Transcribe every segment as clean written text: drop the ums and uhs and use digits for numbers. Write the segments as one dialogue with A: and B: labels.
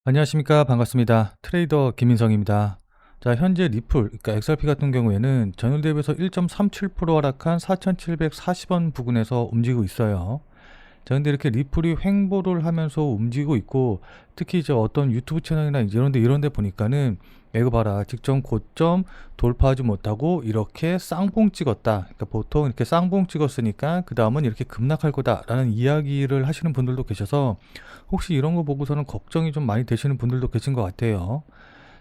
A: 안녕하십니까. 반갑습니다. 트레이더 김인성입니다. 자, 현재 리플, 그러니까 XRP 같은 경우에는 전일 대비해서 1.37% 하락한 4,740원 부근에서 움직이고 있어요. 자, 근데 이렇게 리플이 횡보를 하면서 움직이고 있고, 특히 이제 어떤 유튜브 채널이나 이런 데 보니까는 이거 봐라, 직전 고점 돌파하지 못하고 이렇게 쌍봉 찍었다. 그러니까 보통 이렇게 쌍봉 찍었으니까 그 다음은 이렇게 급락할 거다라는 이야기를 하시는 분들도 계셔서 혹시 이런 거 보고서는 걱정이 좀 많이 되시는 분들도 계신 것 같아요.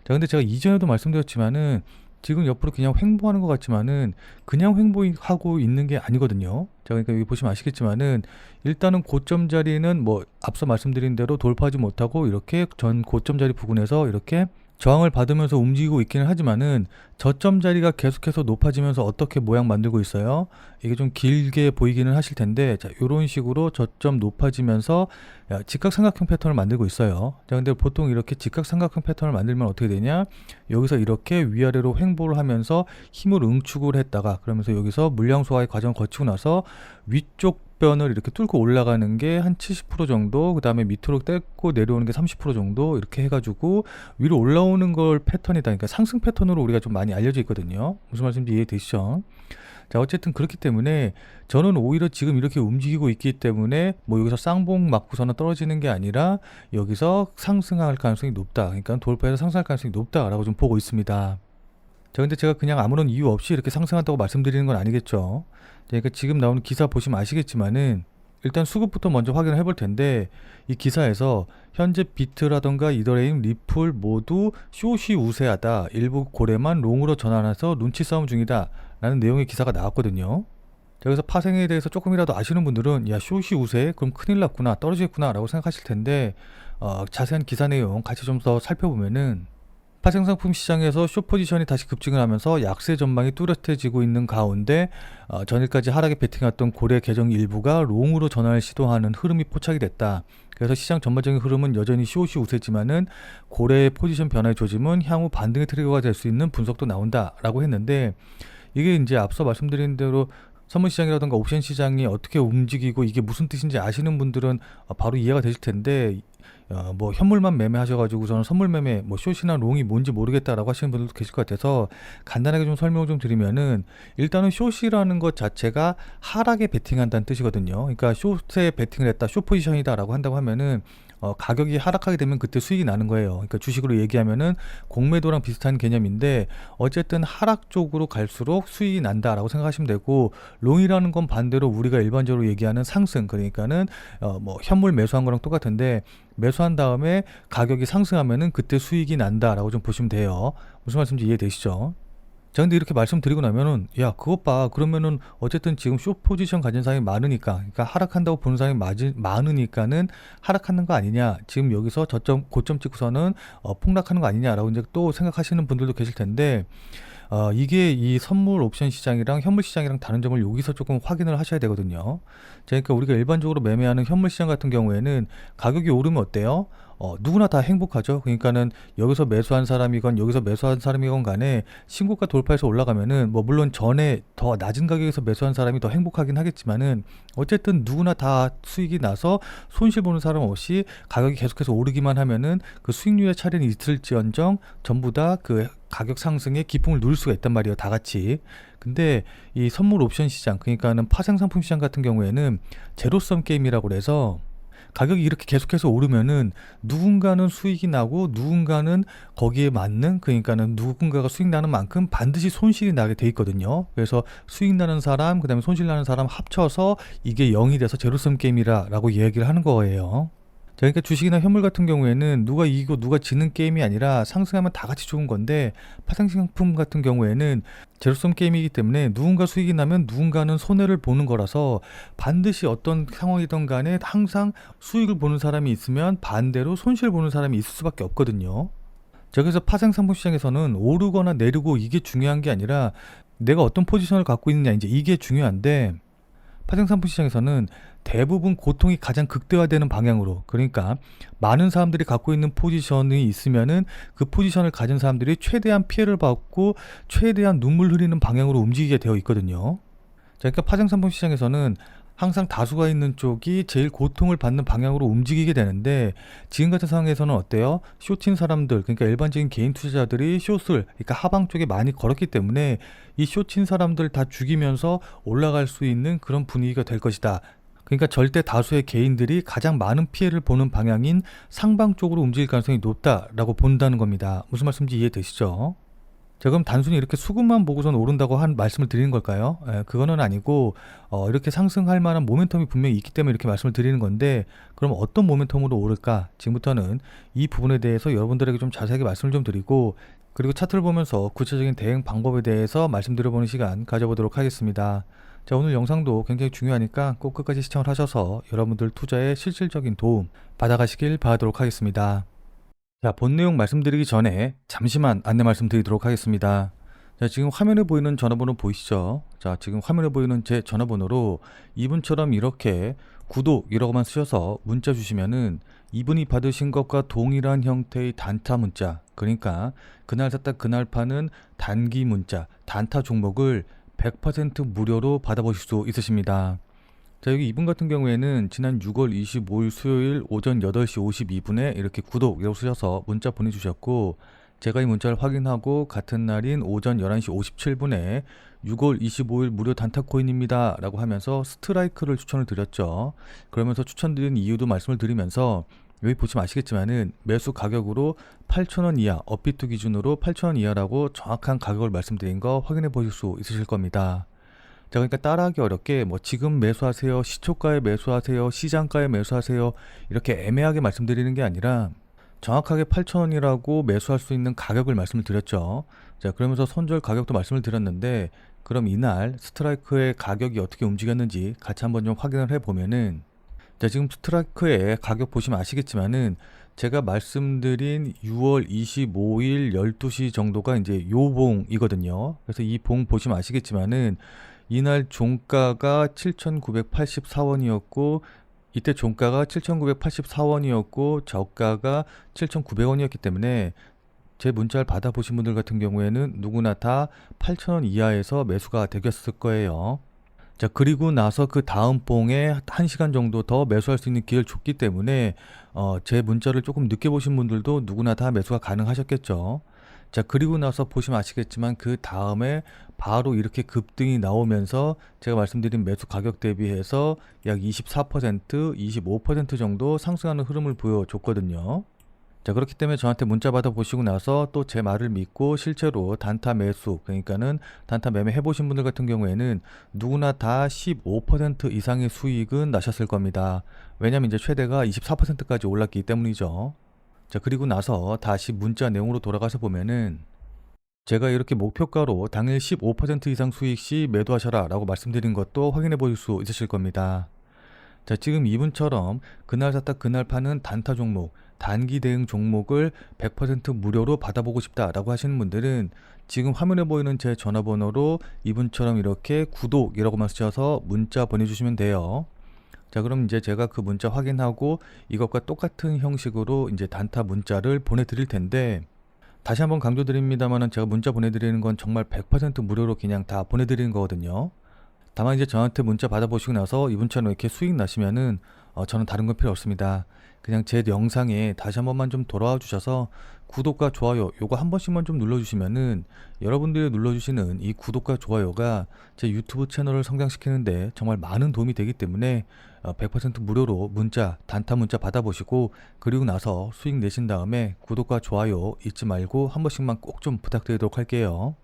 A: 자, 근데 제가 이전에도 말씀드렸지만은 지금 옆으로 그냥 횡보하는 것 같지만은 그냥 횡보하고 있는 게 아니거든요. 자, 그러니까 여기 보시면 아시겠지만은 일단은 고점 자리는 뭐 앞서 말씀드린 대로 돌파하지 못하고 이렇게 전 고점 자리 부근에서 이렇게 저항을 받으면서 움직이고 있기는 하지만은 저점 자리가 계속해서 높아지면서 어떻게 모양 만들고 있어요. 이게 좀 길게 보이기는 하실 텐데, 자, 요런 식으로 저점 높아지면서 직각삼각형 패턴을 만들고 있어요. 자, 근데 보통 이렇게 직각삼각형 패턴을 만들면 어떻게 되냐, 여기서 이렇게 위아래로 횡보를 하면서 힘을 응축을 했다가 그러면서 여기서 물량 소화의 과정을 거치고 나서 위쪽 변을 이렇게 뚫고 올라가는 게 한 70% 정도, 그 다음에 밑으로 떼고 내려오는 게 30% 정도 이렇게 해가지고 위로 올라오는 걸 패턴이다. 그러니까 상승 패턴으로 우리가 좀 많이 알려져 있거든요. 무슨 말씀인지 이해되시죠? 자, 어쨌든 그렇기 때문에 저는 오히려 지금 이렇게 움직이고 있기 때문에 뭐 여기서 쌍봉 맞고서는 떨어지는 게 아니라 여기서 상승할 가능성이 높다. 그러니까 돌파해서 상승할 가능성이 높다라고 좀 보고 있습니다. 자, 근데 제가 그냥 아무런 이유 없이 이렇게 상승한다고 말씀드리는 건 아니겠죠. 그러니까 지금 나오는 기사 보시면 아시겠지만은 일단 수급부터 먼저 확인을 해볼 텐데, 이 기사에서 현재 비트라던가 이더레움, 리플 모두 숏이 우세하다. 일부 고래만 롱으로 전환해서 눈치 싸움 중이다. 라는 내용의 기사가 나왔거든요. 자, 여기서 파생에 대해서 조금이라도 아시는 분들은 야, 숏이 우세해? 그럼 큰일 났구나, 떨어지겠구나 라고 생각하실 텐데, 자세한 기사 내용 같이 좀 더 살펴보면은 파생상품 시장에서 숏 포지션이 다시 급증을 하면서 약세 전망이 뚜렷해지고 있는 가운데 전일까지 하락에 베팅했던 고래 계정 일부가 롱으로 전환을 시도하는 흐름이 포착이 됐다. 그래서 시장 전반적인 흐름은 여전히 숏이 우세지만은 고래의 포지션 변화의 조짐은 향후 반등의 트리거가 될 수 있는 분석도 나온다라고 했는데, 이게 이제 앞서 말씀드린 대로 선물 시장이라든가 옵션 시장이 어떻게 움직이고 이게 무슨 뜻인지 아시는 분들은 바로 이해가 되실 텐데, 뭐 현물만 매매하셔가지고 저는 선물 매매 뭐 숏이나 롱이 뭔지 모르겠다라고 하시는 분들도 계실 것 같아서 간단하게 좀 설명을 좀 드리면은, 일단은 숏이라는 것 자체가 하락에 베팅한다는 뜻이거든요. 그러니까 숏에 베팅을 했다, 숏 포지션이다라고 한다고 하면은 가격이 하락하게 되면 그때 수익이 나는 거예요. 그러니까 주식으로 얘기하면은 공매도랑 비슷한 개념인데, 어쨌든 하락 쪽으로 갈수록 수익이 난다라고 생각하시면 되고, 롱이라는 건 반대로 우리가 일반적으로 얘기하는 상승, 그러니까는 뭐 현물 매수한 거랑 똑같은데 매수한 다음에 가격이 상승하면은 그때 수익이 난다라고 좀 보시면 돼요. 무슨 말씀인지 이해되시죠? 자, 근데 이렇게 말씀드리고 나면은 야, 그것 봐, 그러면은 어쨌든 지금 숏 포지션 가진 사람이 많으니까, 그러니까 하락한다고 보는 사람이 많으니까는 하락하는 거 아니냐, 지금 여기서 저점 고점 찍고서는 폭락하는 거 아니냐라고 이제 또 생각하시는 분들도 계실 텐데, 이게 이 선물 옵션 시장이랑 현물 시장이랑 다른 점을 여기서 조금 확인을 하셔야 되거든요. 자, 그러니까 우리가 일반적으로 매매하는 현물 시장 같은 경우에는 가격이 오르면 어때요? 누구나 다 행복하죠. 그러니까는 여기서 매수한 사람이건 여기서 매수한 사람이건 간에 신고가 돌파해서 올라가면은 뭐 물론 전에 더 낮은 가격에서 매수한 사람이 더 행복하긴 하겠지만은 어쨌든 누구나 다 수익이 나서 손실 보는 사람 없이 가격이 계속해서 오르기만 하면은 그 수익률의 차례는 있을지언정 전부 다 그 가격 상승에 기쁨을 누릴 수가 있단 말이에요, 다 같이. 근데 이 선물 옵션 시장, 그러니까는 파생 상품 시장 같은 경우에는 제로섬 게임이라고 그래서 가격이 이렇게 계속해서 오르면은 누군가는 수익이 나고 누군가는 거기에 맞는, 그러니까는 누군가가 수익 나는 만큼 반드시 손실이 나게 돼 있거든요. 그래서 수익 나는 사람, 그다음에 손실 나는 사람 합쳐서 이게 0이 돼서 제로섬 게임이라고 이야기를 하는 거예요. 자, 그러니까 주식이나 현물 같은 경우에는 누가 이기고 누가 지는 게임이 아니라 상승하면 다 같이 좋은 건데, 파생상품 같은 경우에는 제로섬 게임이기 때문에 누군가 수익이 나면 누군가는 손해를 보는 거라서 반드시 어떤 상황이든 간에 항상 수익을 보는 사람이 있으면 반대로 손실을 보는 사람이 있을 수밖에 없거든요. 자, 그래서 파생상품 시장에서는 오르거나 내리고 이게 중요한 게 아니라 내가 어떤 포지션을 갖고 있느냐, 이제 이게 중요한데, 파생상품 시장에서는 대부분 고통이 가장 극대화되는 방향으로, 그러니까 많은 사람들이 갖고 있는 포지션이 있으면은 그 포지션을 가진 사람들이 최대한 피해를 받고 최대한 눈물 흐리는 방향으로 움직이게 되어 있거든요. 자, 그러니까 파생상품 시장에서는 항상 다수가 있는 쪽이 제일 고통을 받는 방향으로 움직이게 되는데, 지금 같은 상황에서는 어때요? 숏친 사람들, 그러니까 일반적인 개인 투자자들이 숏을, 그러니까 하방 쪽에 많이 걸었기 때문에 이 숏친 사람들 다 죽이면서 올라갈 수 있는 그런 분위기가 될 것이다. 그러니까 절대 다수의 개인들이 가장 많은 피해를 보는 방향인 상방 쪽으로 움직일 가능성이 높다라고 본다는 겁니다. 무슨 말씀인지 이해되시죠? 자, 그럼 단순히 이렇게 수급만 보고선 오른다고 한 말씀을 드리는 걸까요? 그거는 아니고, 이렇게 상승할 만한 모멘텀이 분명히 있기 때문에 이렇게 말씀을 드리는 건데, 그럼 어떤 모멘텀으로 오를까? 지금부터는 이 부분에 대해서 여러분들에게 좀 자세하게 말씀을 좀 드리고, 그리고 차트를 보면서 구체적인 대응 방법에 대해서 말씀드려보는 시간 가져보도록 하겠습니다. 자, 오늘 영상도 굉장히 중요하니까 꼭 끝까지 시청을 하셔서 여러분들 투자에 실질적인 도움 받아가시길 바라도록 하겠습니다. 자, 본 내용 말씀드리기 전에 잠시만 안내 말씀드리도록 하겠습니다. 자, 지금 화면에 보이는 전화번호 보이시죠? 자, 지금 화면에 보이는 제 전화번호로 이분처럼 이렇게 구독이라고만 쓰셔서 문자 주시면은 이분이 받으신 것과 동일한 형태의 단타 문자, 그러니까 그날 샀다 그날 파는 단기 문자, 단타 종목을 100% 무료로 받아보실 수 있으십니다. 자, 여기 이분 같은 경우에는 지난 6월 25일 수요일 오전 8시 52분에 이렇게 구독이라고 쓰셔서 문자 보내주셨고, 제가 이 문자를 확인하고 같은 날인 오전 11시 57분에 6월 25일 무료 단타코인입니다 라고 하면서 스트라이크를 추천을 드렸죠. 그러면서 추천드린 이유도 말씀을 드리면서, 여기 보시면 아시겠지만은 매수 가격으로 8,000원 이하, 업비트 기준으로 8,000원 이하라고 정확한 가격을 말씀드린 거 확인해 보실 수 있으실 겁니다. 자, 그러니까 따라하기 어렵게 뭐 지금 매수하세요, 시초가에 매수하세요, 시장가에 매수하세요, 이렇게 애매하게 말씀드리는 게 아니라 정확하게 8,000원이라고 매수할 수 있는 가격을 말씀을 드렸죠. 자, 그러면서 손절 가격도 말씀을 드렸는데, 그럼 이날 스트라이크의 가격이 어떻게 움직였는지 같이 한번 좀 확인을 해보면은, 자, 지금 스트라이크의 가격 보시면 아시겠지만은 제가 말씀드린 6월 25일 12시 정도가 이제 요봉이거든요. 그래서 이 봉 보시면 아시겠지만은 이날 종가가 7,984원이었고, 이때 종가가 7,984원이었고 저가가 7,900원이었기 때문에 제 문자를 받아보신 분들 같은 경우에는 누구나 다 8,000원 이하에서 매수가 되겠을 거예요. 자, 그리고 나서 그 다음 봉에 1시간 정도 더 매수할 수 있는 기회를 줬기 때문에 제 문자를 조금 늦게 보신 분들도 누구나 다 매수가 가능하셨겠죠. 자, 그리고 나서 보시면 아시겠지만 그 다음에 바로 이렇게 급등이 나오면서 제가 말씀드린 매수 가격 대비해서 약 24%, 25% 정도 상승하는 흐름을 보여줬거든요. 자, 그렇기 때문에 저한테 문자 받아보시고 나서 또 제 말을 믿고 실제로 단타 매수, 그러니까는 단타 매매 해보신 분들 같은 경우에는 누구나 다 15% 이상의 수익은 나셨을 겁니다. 왜냐면 이제 최대가 24%까지 올랐기 때문이죠. 자, 그리고 나서 다시 문자 내용으로 돌아가서 보면은 제가 이렇게 목표가로 당일 15% 이상 수익 시 매도하셔라 라고 말씀드린 것도 확인해 보실 수 있으실 겁니다. 자, 지금 이분처럼 그날 샀다 그날 파는 단타 종목, 단기 대응 종목을 100% 무료로 받아보고 싶다라고 하시는 분들은 지금 화면에 보이는 제 전화번호로 이분처럼 이렇게 구독이라고만 쓰셔서 문자 보내주시면 돼요. 자, 그럼 이제 제가 그 문자 확인하고 이것과 똑같은 형식으로 이제 단타 문자를 보내드릴 텐데, 다시 한번 강조드립니다만은 제가 문자 보내드리는 건 정말 100% 무료로 그냥 다 보내드리는 거거든요. 다만 이제 저한테 문자 받아보시고 나서 이분처럼 이렇게 수익 나시면은 저는 다른 건 필요 없습니다. 그냥 제 영상에 다시 한 번만 좀 돌아와 주셔서 구독과 좋아요 요거 한 번씩만 좀 눌러주시면은, 여러분들이 눌러주시는 이 구독과 좋아요가 제 유튜브 채널을 성장시키는데 정말 많은 도움이 되기 때문에 100% 무료로 문자, 단타 문자 받아보시고 그리고 나서 수익 내신 다음에 구독과 좋아요 잊지 말고 한 번씩만 꼭 좀 부탁드리도록 할게요.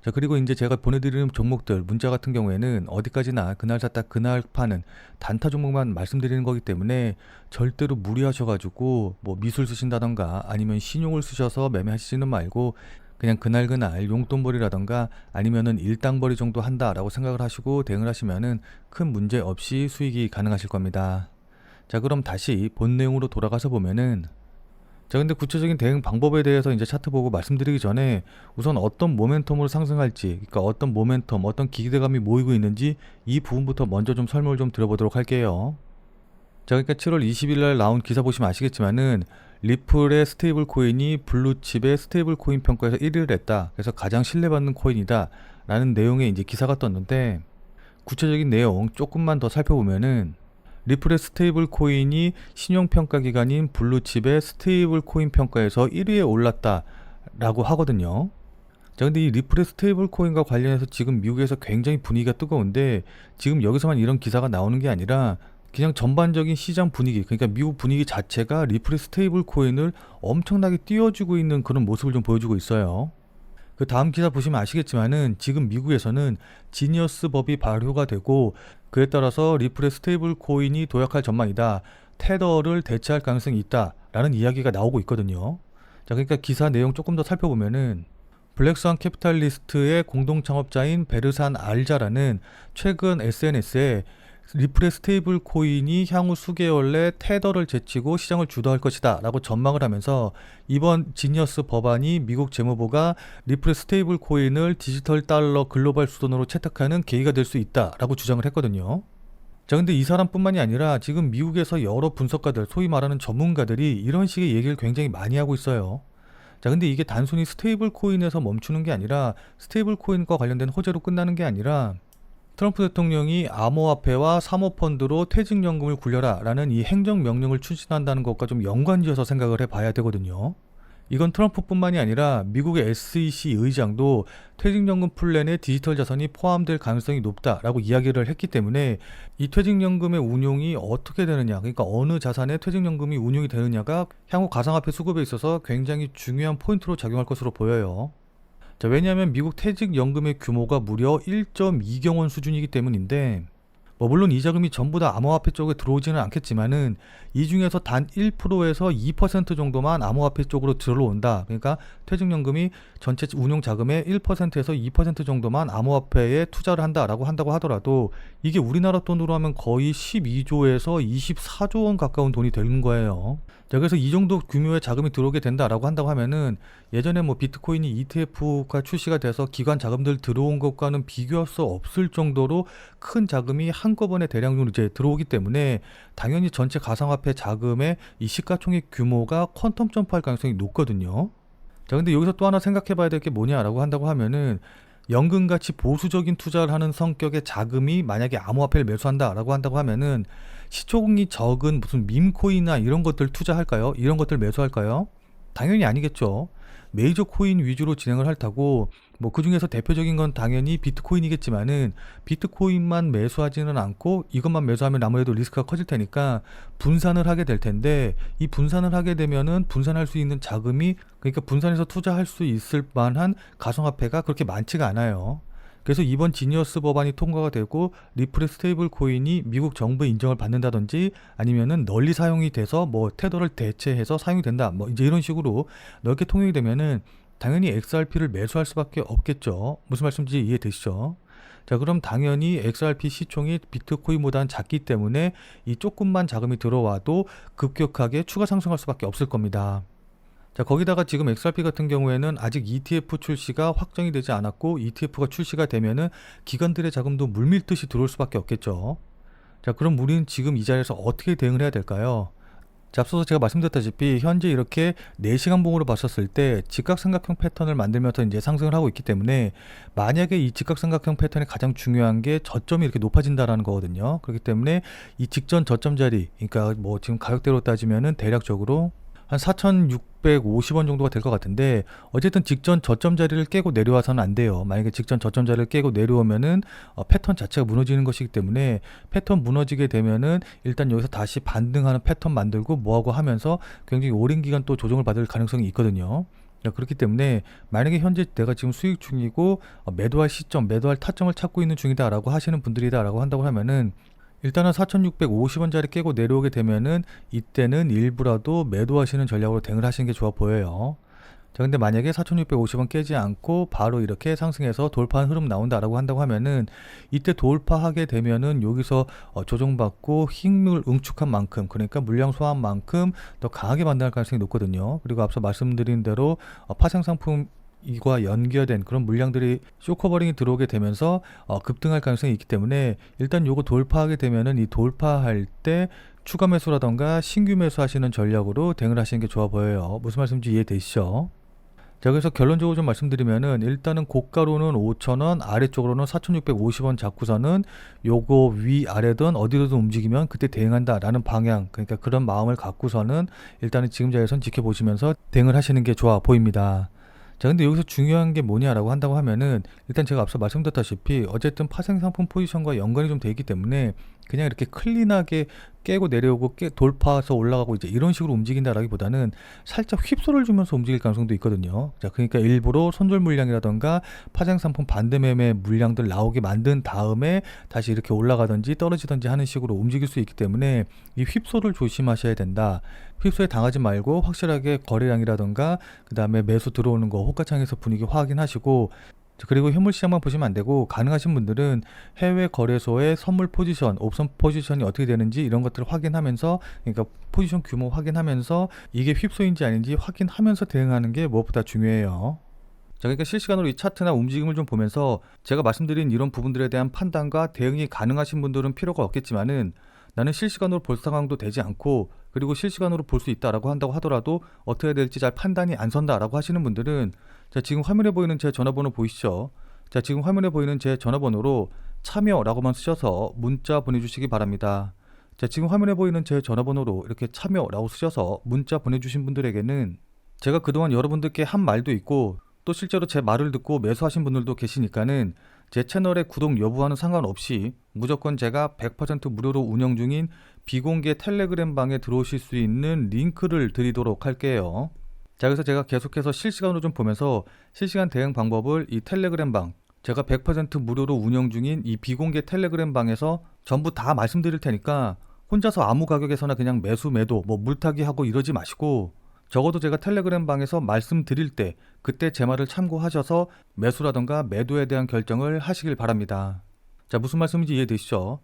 A: 자, 그리고 이제 제가 보내드리는 종목들 문자 같은 경우에는 어디까지나 그날 샀다 그날 파는 단타 종목만 말씀드리는 거기 때문에 절대로 무리하셔가지고 뭐 미술 쓰신다던가 아니면 신용을 쓰셔서 매매하시지는 말고 그냥 그날 용돈벌이라던가 아니면은 일당벌이 정도 한다라고 생각을 하시고 대응을 하시면은 큰 문제 없이 수익이 가능하실 겁니다. 자, 그럼 다시 본 내용으로 돌아가서 보면은, 자, 근데 구체적인 대응 방법에 대해서 이제 차트 보고 말씀드리기 전에 우선 어떤 모멘텀으로 상승할지, 그러니까 어떤 모멘텀, 어떤 기대감이 모이고 있는지 이 부분부터 먼저 좀 설명을 좀 드려보도록 할게요. 자, 그러니까 7월 20일 날 나온 기사 보시면 아시겠지만은 리플의 스테이블 코인이 블루칩의 스테이블 코인 평가에서 1위를 했다. 그래서 가장 신뢰받는 코인이다 라는 내용의 이제 기사가 떴는데, 구체적인 내용 조금만 더 살펴보면은 리플의 스테이블 코인이 신용평가 기관인 블루칩의 스테이블 코인 평가에서 1위에 올랐다라고 하거든요. 자, 근데 이 리플의 스테이블 코인과 관련해서 지금 미국에서 굉장히 분위기가 뜨거운데, 지금 여기서만 이런 기사가 나오는 게 아니라 그냥 전반적인 시장 분위기, 그러니까 미국 분위기 자체가 리플의 스테이블 코인을 엄청나게 띄워주고 있는 그런 모습을 좀 보여주고 있어요. 그 다음 기사 보시면 아시겠지만은 지금 미국에서는 지니어스 법이 발효가 되고, 그에 따라서 리플의 스테이블 코인이 도약할 전망이다, 테더를 대체할 가능성이 있다 라는 이야기가 나오고 있거든요. 자, 그러니까 기사 내용 조금 더 살펴보면은 블랙스완 캐피탈리스트의 공동 창업자인 베르산 알자라는 최근 SNS에 리플의 스테이블 코인이 향후 수개월 내 테더를 제치고 시장을 주도할 것이다 라고 전망을 하면서, 이번 지니어스 법안이 미국 재무부가 리플의 스테이블 코인을 디지털 달러 글로벌 수돈으로 채택하는 계기가 될 수 있다 라고 주장을 했거든요. 자, 근데 이 사람뿐만이 아니라 지금 미국에서 여러 분석가들, 소위 말하는 전문가들이 이런 식의 얘기를 굉장히 많이 하고 있어요. 자, 근데 이게 단순히 스테이블 코인에서 멈추는 게 아니라, 스테이블 코인과 관련된 호재로 끝나는 게 아니라, 트럼프 대통령이 암호화폐와 사모펀드로 퇴직연금을 굴려라 라는 이 행정명령을 추진한다는 것과 좀 연관지어서 생각을 해봐야 되거든요. 이건 트럼프뿐만이 아니라 미국의 SEC 의장도 퇴직연금 플랜에 디지털 자산이 포함될 가능성이 높다라고 이야기를 했기 때문에, 이 퇴직연금의 운용이 어떻게 되느냐, 그러니까 어느 자산에 퇴직연금이 운용이 되느냐가 향후 가상화폐 수급에 있어서 굉장히 중요한 포인트로 작용할 것으로 보여요. 자, 왜냐하면 미국 퇴직연금의 규모가 무려 1.2경 원 수준이기 때문인데, 물론 이 자금이 전부 다 암호화폐 쪽에 들어오지는 않겠지만은 이 중에서 단 1%에서 2% 정도만 암호화폐 쪽으로 들어온다. 그러니까 퇴직연금이 전체 운용 자금의 1%에서 2% 정도만 암호화폐에 투자를 한다고 하더라도, 이게 우리나라 돈으로 하면 거의 12조에서 24조 원 가까운 돈이 되는 거예요. 자, 그래서 이 정도 규모의 자금이 들어오게 된다라고 한다고 하면은, 예전에 비트코인이 ETF가 출시가 돼서 기관 자금들 들어온 것과는 비교할 수 없을 정도로 큰 자금이 한꺼번에 대량으로 이제 들어오기 때문에, 당연히 전체 가상화폐 자금의 이 시가총액 규모가 퀀텀 점프할 가능성이 높거든요. 자, 근데 여기서 또 하나 생각해 봐야 될 게 뭐냐라고 한다고 하면은, 연금같이 보수적인 투자를 하는 성격의 자금이 만약에 암호화폐를 매수한다라고 한다고 하면은, 시총이 적은 무슨 밈코인이나 이런 것들 투자할까요? 이런 것들 매수할까요? 당연히 아니겠죠. 메이저 코인 위주로 진행을 할 테고, 그 중에서 대표적인 건 당연히 비트코인이겠지만은, 비트코인만 매수하지는 않고 이것만 매수하면 아무래도 리스크가 커질 테니까 분산을 하게 될 텐데, 이 분산을 하게 되면은 분산할 수 있는 자금이, 그러니까 분산해서 투자할 수 있을 만한 가상화폐가 그렇게 많지가 않아요. 그래서 이번 지니어스 법안이 통과가 되고 리플의 스테이블 코인이 미국 정부의 인정을 받는다든지, 아니면은 널리 사용이 돼서 테더를 대체해서 사용이 된다, 이제 이런 식으로 넓게 통용이 되면은 당연히 XRP를 매수할 수밖에 없겠죠. 무슨 말씀인지 이해되시죠? 자, 그럼 당연히 XRP 시총이 비트코인보다는 작기 때문에 이 조금만 자금이 들어와도 급격하게 추가 상승할 수밖에 없을 겁니다. 자, 거기다가 지금 XRP 같은 경우에는 아직 ETF 출시가 확정이 되지 않았고, ETF가 출시가 되면은 기관들의 자금도 물밀듯이 들어올 수밖에 없겠죠. 자, 그럼 우리는 지금 이 자리에서 어떻게 대응을 해야 될까요? 자, 앞서서 제가 말씀드렸다시피 현재 이렇게 4시간 봉으로 봤었을 때 직각삼각형 패턴을 만들면서 이제 상승을 하고 있기 때문에, 만약에 이 직각삼각형 패턴의 가장 중요한 게 저점이 이렇게 높아진다라는 거거든요. 그렇기 때문에 이 직전 저점 자리, 그러니까 지금 가격대로 따지면은 대략적으로 한 4,650원 정도가 될 것 같은데, 어쨌든 직전 저점 자리를 깨고 내려와서는 안 돼요. 만약에 직전 저점 자리를 깨고 내려오면은 패턴 자체가 무너지는 것이기 때문에, 패턴 무너지게 되면은 일단 여기서 다시 반등하는 패턴 만들고 뭐하고 하면서 굉장히 오랜 기간 또 조정을 받을 가능성이 있거든요. 그렇기 때문에 만약에 현재 내가 지금 수익 중이고 매도할 시점, 매도할 타점을 찾고 있는 중이다라고 하시는 분들이다라고 한다고 하면은, 일단은 4,650원짜리 깨고 내려오게 되면은 이때는 일부라도 매도하시는 전략으로 대응을 하시는 게 좋아 보여요. 자, 근데 만약에 4,650원 깨지 않고 바로 이렇게 상승해서 돌파한 흐름 나온다라고 한다고 하면은, 이때 돌파하게 되면은 여기서 조정받고 힘을 응축한 만큼, 그러니까 물량 소화한 만큼 더 강하게 만날 가능성이 높거든요. 그리고 앞서 말씀드린 대로 파생 상품 이과 연결된 그런 물량들이 쇼커버링이 들어오게 되면서 급등할 가능성이 있기 때문에, 일단 요거 돌파하게 되면은 이 돌파할 때 추가 매수라던가 신규 매수 하시는 전략으로 대응을 하시는 게 좋아 보여요. 무슨 말씀인지 이해되시죠? 자, 그래서 결론적으로 좀 말씀드리면은 일단은 고가로는 5,000원, 아래쪽으로는 4,650원 잡고서는 요거 위아래든 어디로든 움직이면 그때 대응한다라는 방향, 그러니까 그런 마음을 갖고서는 일단은 지금 자리에선 지켜보시면서 대응을 하시는 게 좋아 보입니다. 자, 근데 여기서 중요한 게 뭐냐라고 한다고 하면은 일단 제가 앞서 말씀드렸다시피 어쨌든 파생 상품 포지션과 연관이 좀 돼 있기 때문에 그냥 이렇게 클린하게 깨고 내려오고 돌파해서 올라가고 이제 이런 식으로 움직인다라기보다는 살짝 휩소를 주면서 움직일 가능성도 있거든요. 자, 그러니까 일부러 손절 물량이라던가 파생 상품 반대 매매 물량들 나오게 만든 다음에 다시 이렇게 올라가든지 떨어지든지 하는 식으로 움직일 수 있기 때문에 이 휩소를 조심하셔야 된다. 휩소에 당하지 말고 확실하게 거래량이라던가 그 다음에 매수 들어오는 거 호가창에서 분위기 확인하시고, 그리고 현물 시장만 보시면 안 되고 가능하신 분들은 해외 거래소의 선물 포지션, 옵션 포지션이 어떻게 되는지 이런 것들을 확인하면서, 그러니까 포지션 규모 확인하면서 이게 휩소인지 아닌지 확인하면서 대응하는 게 무엇보다 중요해요. 자, 그러니까 실시간으로 이 차트나 움직임을 좀 보면서 제가 말씀드린 이런 부분들에 대한 판단과 대응이 가능하신 분들은 필요가 없겠지만은, 나는 실시간으로 볼 상황도 되지 않고 그리고 실시간으로 볼 수 있다라고 한다고 하더라도 어떻게 해야 될지 잘 판단이 안 선다라고 하시는 분들은, 자, 지금 화면에 보이는 제 전화번호 보이시죠? 자, 지금 화면에 보이는 제 전화번호로 참여라고만 쓰셔서 문자 보내주시기 바랍니다. 자, 지금 화면에 보이는 제 전화번호로 이렇게 참여라고 쓰셔서 문자 보내주신 분들에게는 제가 그동안 여러분들께 한 말도 있고 또 실제로 제 말을 듣고 매수하신 분들도 계시니까는 제 채널의 구독 여부와는 상관없이 무조건 제가 100% 무료로 운영 중인 비공개 텔레그램 방에 들어오실 수 있는 링크를 드리도록 할게요. 자, 그래서 제가 계속해서 실시간으로 좀 보면서 실시간 대응 방법을 이 텔레그램 방, 제가 100% 무료로 운영 중인 이 비공개 텔레그램 방에서 전부 다 말씀드릴 테니까 혼자서 아무 가격에서나 그냥 매수 매도 뭐 물타기 하고 이러지 마시고, 적어도 제가 텔레그램 방에서 말씀드릴 때 그때 제 말을 참고하셔서 매수라던가 매도에 대한 결정을 하시길 바랍니다. 자, 무슨 말씀인지 이해되시죠?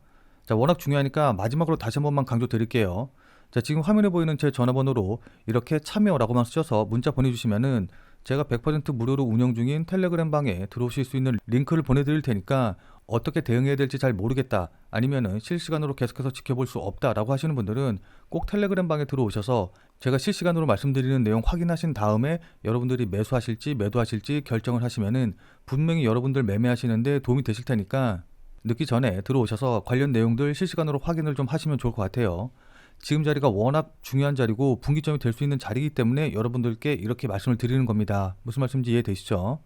A: 자, 워낙 중요하니까 마지막으로 다시 한 번만 강조 드릴게요. 자, 지금 화면에 보이는 제 전화번호로 이렇게 참여라고만 쓰셔서 문자 보내주시면은 제가 100% 무료로 운영 중인 텔레그램 방에 들어오실 수 있는 링크를 보내드릴 테니까, 어떻게 대응해야 될지 잘 모르겠다, 아니면은 실시간으로 계속해서 지켜볼 수 없다라고 하시는 분들은 꼭 텔레그램 방에 들어오셔서 제가 실시간으로 말씀드리는 내용 확인하신 다음에 여러분들이 매수하실지 매도하실지 결정을 하시면은 분명히 여러분들 매매하시는데 도움이 되실 테니까 늦기 전에 들어오셔서 관련 내용들 실시간으로 확인을 좀 하시면 좋을 것 같아요. 지금 자리가 워낙 중요한 자리고 분기점이 될 수 있는 자리이기 때문에 여러분들께 이렇게 말씀을 드리는 겁니다. 무슨 말씀인지 이해되시죠?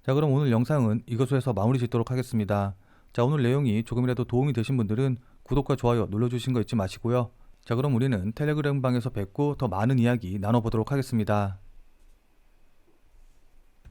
A: 자, 그럼 오늘 영상은 이것으로 해서 마무리 짓도록 하겠습니다. 자, 오늘 내용이 조금이라도 도움이 되신 분들은 구독과 좋아요 눌러주신 거 잊지 마시고요. 자, 그럼 우리는 텔레그램 방에서 뵙고 더 많은 이야기 나눠보도록 하겠습니다.